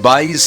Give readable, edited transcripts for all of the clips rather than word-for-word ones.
22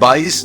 22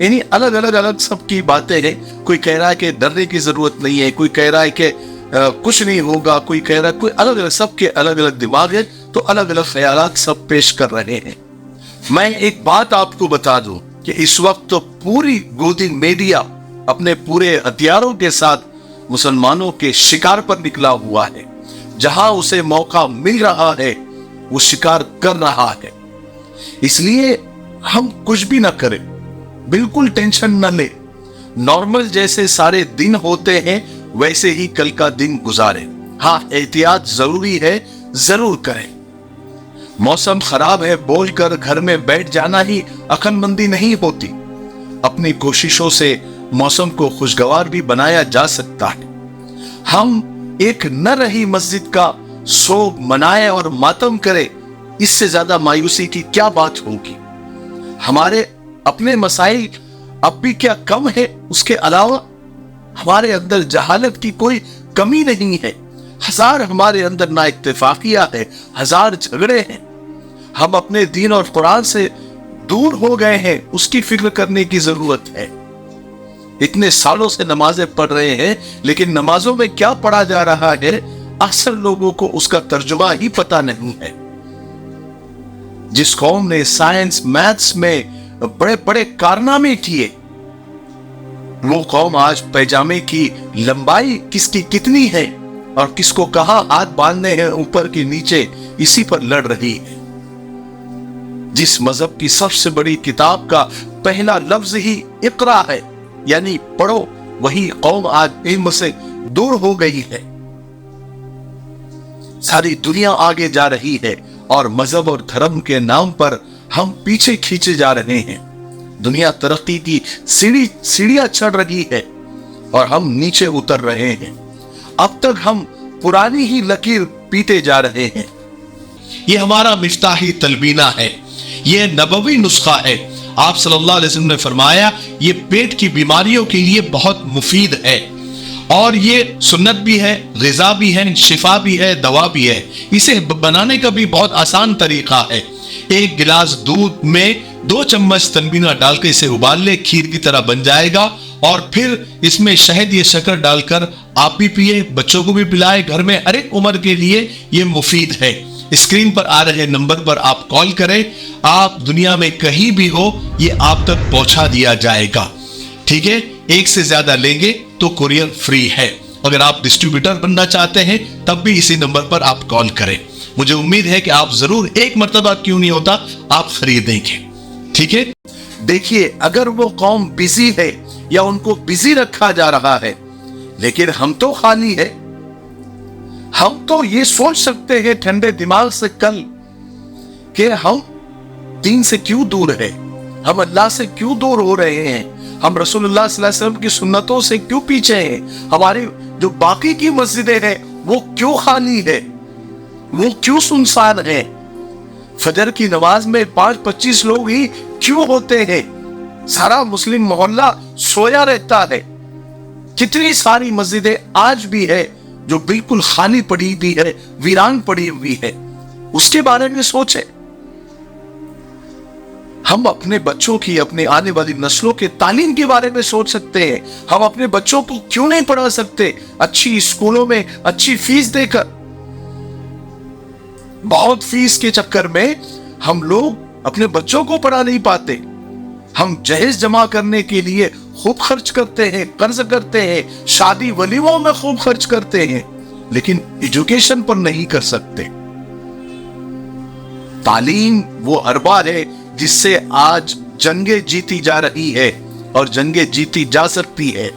یعنی الگ الگ سب کی باتیں ہیں. کوئی کہہ رہا ہے کہ ڈرنے کی ضرورت نہیں ہے, کوئی کہہ رہا ہے کہ کچھ نہیں ہوگا, کوئی کہہ رہا ہے, کوئی الگ الگ, سب کے الگ الگ دماغ ہے, تو الگ الگ خیالات سب پیش کر رہے ہیں. میں ایک بات آپ کو بتا دوں کہ اس وقت تو پوری گودی میڈیا اپنے پورے ہتھیاروں کے ساتھ مسلمانوں کے شکار پر نکلا ہوا ہے. جہاں اسے موقع مل رہا ہے وہ شکار کر رہا ہے. اس لیے ہم کچھ بھی نہ کریں, بالکل ٹینشن نہ لیں, نارمل جیسے سارے دن ہوتے ہیں ویسے ہی کل کا دن گزاریں. ہاں, احتیاط ضروری ہے, ضرور کریں. موسم خراب ہے بول کر گھر میں بیٹھ جانا ہی عقل مندی نہیں ہوتی. اپنی کوششوں سے موسم کو خوشگوار بھی بنایا جا سکتا ہے. ہم ایک نہ رہی مسجد کا سوگ منائے اور ماتم کرے, اس سے زیادہ مایوسی کی کیا بات ہوگی. ہمارے اپنے مسائل اب بھی کیا کم ہے, اس کے علاوہ ہمارے اندر جہالت کی کوئی کمی نہیں ہے. ہزار ہمارے اندر نا اتفاقیاں ہے, ہزار جھگڑے ہیں. ہم اپنے دین اور قرآن سے دور ہو گئے ہیں, اس کی فکر کرنے کی ضرورت ہے. اتنے سالوں سے نمازیں پڑھ رہے ہیں, لیکن نمازوں میں کیا پڑھا جا رہا ہے اکثر لوگوں کو اس کا ترجمہ ہی پتہ نہیں ہے. جس قوم نے سائنس میتھس میں بڑے بڑے کارنامے کیے, وہ قوم آج پیجامے کی لمبائی کس کی کتنی ہے اور کس کو کہاں ہاتھ باندھنے ہیں اوپر کی نیچے, اسی پر لڑ رہی ہے. جس مذہب کی سب سے بڑی کتاب کا پہلا لفظ ہی اقرا ہے, یعنی پڑھو, وہی قوم آج علم سے دور ہو گئی ہے. ساری دنیا آگے جا رہی ہے اور مذہب اور دھرم کے نام پر ہم پیچھے کھینچے جا رہے ہیں. دنیا ترقی کی سیڑھیاں چڑھ رہی ہے اور ہم نیچے اتر رہے ہیں. اب تک ہم پرانی ہی لکیر پیتے جا رہے ہیں. یہ ہمارا مفتاحی تلبینہ ہے, یہ نبوی نسخہ ہے. آپ صلی اللہ علیہ وسلم نے فرمایا یہ پیٹ کی بیماریوں کے لیے بہت مفید ہے, اور یہ سنت بھی ہے, غذا بھی ہے, شفا بھی ہے, دوا بھی ہے. اسے بنانے کا بھی بہت آسان طریقہ ہے. ایک گلاس دودھ میں 2 چمچ تنبینہ ڈال کے اسے ابال لے, کھیر کی طرح بن جائے گا, اور پھر اس میں شہد یا شکر ڈال کر آپ بھی پیئے, بچوں کو بھی پلائے. گھر میں ہر ایک عمر کے لیے یہ مفید ہے. اسکرین پر آ رہے نمبر پر آپ کال کریں, آپ دنیا میں کہیں بھی ہو یہ آپ تک پہنچا دیا جائے گا. ٹھیک ہے, ایک سے زیادہ لیں گے تو کوریئر فری ہے. اگر آپ ڈسٹریبیوٹر بننا چاہتے ہیں تب بھی اسی نمبر پر آپ کال کریں. مجھے امید ہے کہ آپ ضرور ایک مرتبہ کیوں نہیں ہوتا آپ خریدیں گے. ٹھیک ہے, دیکھیے اگر وہ قوم بزی ہے یا ان کو بزی رکھا جا رہا ہے, لیکن ہم تو خالی ہے. ہم تو یہ سوچ سکتے ہیں ٹھنڈے دماغ سے کل کہ ہم دین سے کیوں دور ہیں, ہم اللہ سے کیوں دور ہو رہے ہیں, ہم رسول اللہ صلی اللہ علیہ وسلم کی سنتوں سے کیوں پیچھے ہیں, ہماری جو باقی کی مسجدیں ہیں وہ کیوں خالی ہے, وہ کیوں سنسان ہے, فجر کی نماز میں 5-25 لوگ ہی کیوں ہوتے ہیں, سارا مسلم محلہ سویا رہتا ہے. کتنی ساری مسجدیں آج بھی ہے جو بالکل خالی پڑی ہوئی ہے, ویران پڑی ہوئی ہے. اس کے بارے میں سوچیں. ہم اپنے بچوں کی, اپنے آنے والی نسلوں کے تعلیم کے بارے میں سوچ سکتے ہیں. ہم اپنے بچوں کو کیوں نہیں پڑھا سکتے اچھی اسکولوں میں اچھی فیس دے کر. بہت فیس کے چکر میں ہم لوگ اپنے بچوں کو پڑھا نہیں پاتے. ہم جہیز جمع کرنے کے لیے خوب خرچ کرتے ہیں, قرض کرتے ہیں, شادی ولیموں میں خوب خرچ کرتے ہیں, لیکن ایجوکیشن پر نہیں کر سکتے. تعلیم وہ اربار ہے جس سے آج جنگیں جیتی جا رہی ہے اور جنگیں جیتی جا سکتی ہے.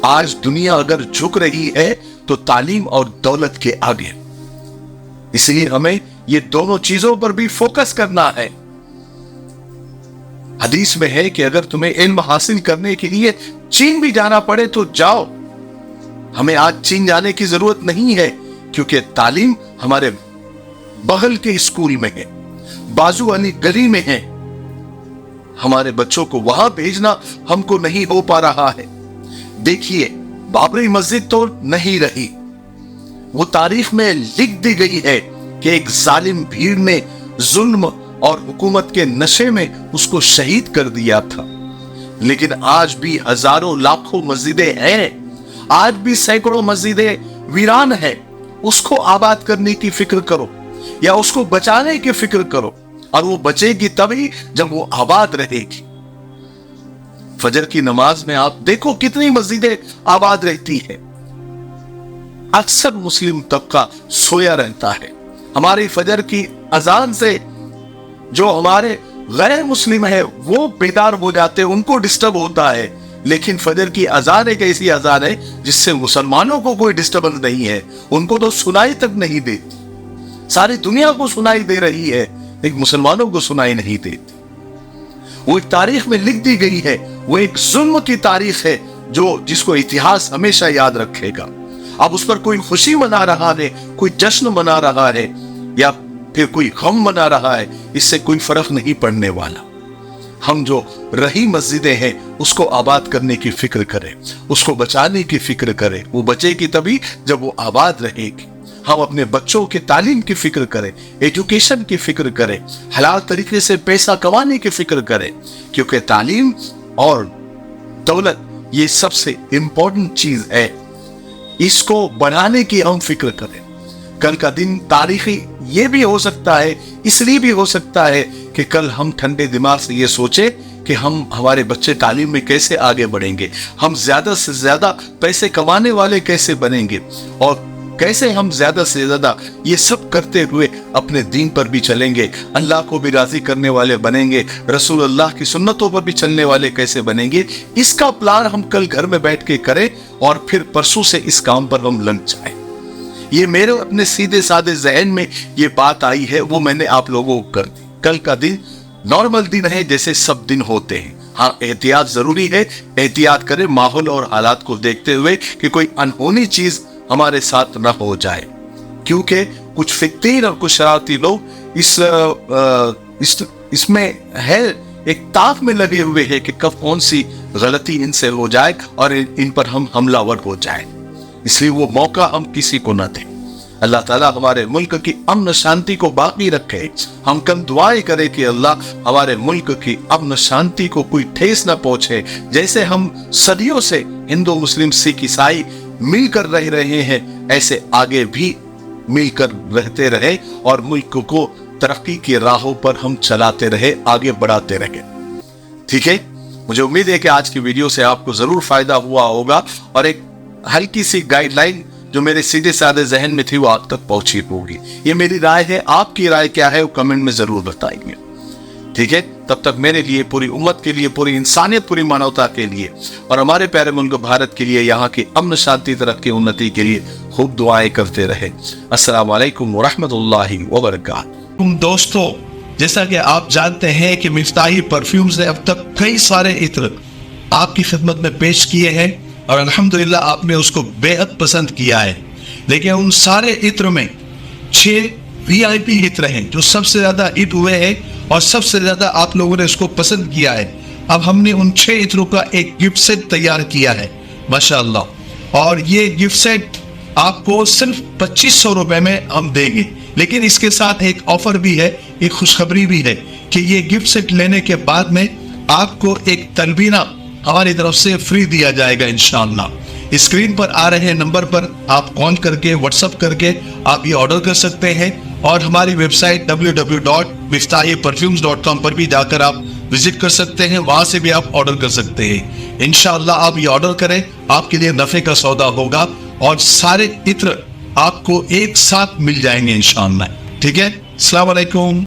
آج دنیا اگر جھک رہی ہے تو تعلیم اور دولت کے آگے. اس لیے ہمیں یہ دونوں چیزوں پر بھی فوکس کرنا ہے. حدیث میں ہے کہ اگر تمہیں علم حاصل کرنے کے لیے چین بھی جانا پڑے تو جاؤ. ہمیں آج چین جانے کی ضرورت نہیں ہے کیونکہ تعلیم ہمارے بغل کے اسکول میں ہے, بازو والی گلی میں ہے. ہمارے بچوں کو وہاں بھیجنا ہم کو نہیں ہو پا رہا ہے. دیکھیے بابری مسجد تو نہیں رہی, وہ تاریخ میں لکھ دی گئی ہے کہ ایک ظالم بھیڑ نے ظلم اور حکومت کے نشے میں اس کو شہید کر دیا تھا. لیکن آج بھی ہزاروں لاکھوں مسجدیں ہیں, آج بھی سینکڑوں مسجدیں ویران ہیں. اس کو آباد کرنے کی فکر کرو یا اس کو بچانے کی فکر کرو, اور وہ بچے گی تبھی جب وہ آباد رہے گی. فجر کی نماز میں آپ دیکھو کتنی مسجدیں آباد رہتی ہیں. اکثر مسلم طبقہ سویا رہتا ہے. ہماری فجر کی اذان سے جو ہمارے غیر مسلم ہے وہ بیدار ہو جاتے ہیں, ان کو ڈسٹرب ہوتا ہے. لیکن فجر کی اذان ایک ایسی اذان ہے جس سے مسلمانوں کو کوئی ڈسٹربنس نہیں ہے, ان کو تو سنائی تک نہیں دیتی. ساری دنیا کو سنائی دے رہی ہے, ایک مسلمانوں کو سنائی نہیں دیتی. وہ ایک تاریخ میں لکھ دی گئی ہے, وہ ایک ظلم کی تاریخ ہے جس کو اتہاس ہمیشہ یاد رکھے گا. اب اس پر کوئی خوشی منا رہا ہے, کوئی جشن منا رہا ہے یا پھر کوئی غم منا رہا ہے, اس سے کوئی فرق نہیں پڑنے والا. ہم جو رہی مسجدیں ہیں اس کو آباد کرنے کی فکر کریں, اس کو بچانے کی فکر کریں. وہ بچے گی تبھی جب وہ آباد رہے گی. ہم اپنے بچوں کے تعلیم کی فکر کریں, ایجوکیشن کی فکر کریں, حلال طریقے سے پیسہ کمانے کی فکر کریں, کیونکہ تعلیم اور دولت یہ سب سے امپورٹنٹ چیز ہے. اس کو بڑھانے کی ہم فکر کریں. کل کا دن تاریخی یہ بھی ہو سکتا ہے, اس لیے بھی ہو سکتا ہے کہ کل ہم ٹھنڈے دماغ سے یہ سوچے کہ ہمارے بچے تعلیم میں کیسے آگے بڑھیں گے, ہم زیادہ سے زیادہ پیسے کمانے والے کیسے بنیں گے, اور کیسے ہم زیادہ سے زیادہ یہ سب کرتے ہوئے اپنے دین پر بھی چلیں گے, اللہ کو بھی راضی کرنے والے بنیں گے, رسول اللہ کی سنتوں پر بھی چلنے والے کیسے بنیں گے. اس کا پلان ہم کل گھر میں بیٹھ کے کریں اور پھر پرسوں سے اس کام پر ہم لگ جائیں. یہ میرے اپنے سیدھے سادے ذہن میں یہ بات آئی ہے, وہ میں نے آپ لوگوں کو کر دی. کل کا دن نارمل دن ہے جیسے سب دن ہوتے ہیں. ہاں احتیاط ضروری ہے, احتیاط کریں ماحول اور حالات کو دیکھتے ہوئے کہ کوئی انہونی چیز ہمارے ساتھ نہ ہو جائے, کیونکہ کچھ فقیر اور کچھ شرارتی لوگ اس میں ہے ایک تاک میں لگے ہوئے ہیں کہ کب کون سی غلطی ان سے ہو جائے اور ان پر ہم حملہ ور ہو جائے. اس لیے وہ موقع ہم کسی کو نہ دیں. اللہ تعالیٰ ہمارے ملک کی امن شانتی کو باقی رکھے. ہم کل دعائیں کریں کہ اللہ ہمارے ملک کی امن شانتی کو کوئی ٹھیس نہ پہنچے. جیسے ہم صدیوں سے ہندو مسلم سکھ عیسائی مل کر رہ رہے ہیں, ایسے آگے بھی مل کر رہتے رہے اور ملک کو ترقی کی راہوں پر ہم چلاتے رہے, آگے بڑھاتے رہے. ٹھیک ہے, مجھے امید ہے کہ آج کی ویڈیو سے آپ کو ضرور فائدہ ہوا ہوگا اور ایک ہلکی سی گائیڈ لائن جو میرے سیدھے سادے ذہن میں تھی وہ آپ تک پہنچی ہوگی. یہ میری رائے ہے, آپ کی رائے کیا ہے وہ کمنٹ میں ضرور بتائیں گے. ٹھیک ہے, تب تک میرے لیے, پوری امت کے لیے, پوری انسانیت, پوری مانوتا کے لیے اور ہمارے پیارے ملک بھارت کے لیے, یہاں کی امن شانتی ترقی انتی کے لیے خوب دعائیں کرتے رہے. السلام علیکم ورحمۃ اللہ وبرکاتہ. دوستو, جیسا کہ آپ جانتے ہیں کہ مفتاحی پرفیومز نے اب تک کئی سارے عطر آپ کی خدمت میں پیش کیے ہیں اور الحمدللہ آپ نے اس کو بے حد پسند کیا ہے. لیکن ان سارے عطر میں 6 VIP عطر ہیں جو سب سے زیادہ ہٹ ہوئے ہیں اور سب سے زیادہ آپ لوگوں نے اس کو پسند کیا ہے. اب ہم نے ان 6 عطروں کا ایک گفٹ سیٹ تیار کیا ہے ماشاءاللہ, اور یہ گفٹ سیٹ آپ کو صرف 2500 روپے میں ہم دیں گے. لیکن اس کے ساتھ ایک آفر بھی ہے, ایک خوشخبری بھی ہے کہ یہ گفٹ سیٹ لینے کے بعد میں آپ کو ایک تلبینہ ہماری طرف سے فری دیا جائے گا انشاءاللہ. اسکرین پر آ رہے نمبر پر آپ کال کر کے, واٹس ایپ کر کے آپ یہ آرڈر کر سکتے ہیں, اور ہماری ویب سائٹ www.miftahiperfumes.com پر بھی جا کر آپ وزٹ کر سکتے ہیں, وہاں سے بھی آپ آرڈر کر سکتے ہیں. انشاءاللہ آپ یہ آرڈر کریں, آپ کے لیے نفع کا سودا ہوگا اور سارے عطر آپ کو ایک ساتھ مل جائیں گے انشاءاللہ. ٹھیک ہے, السلام علیکم.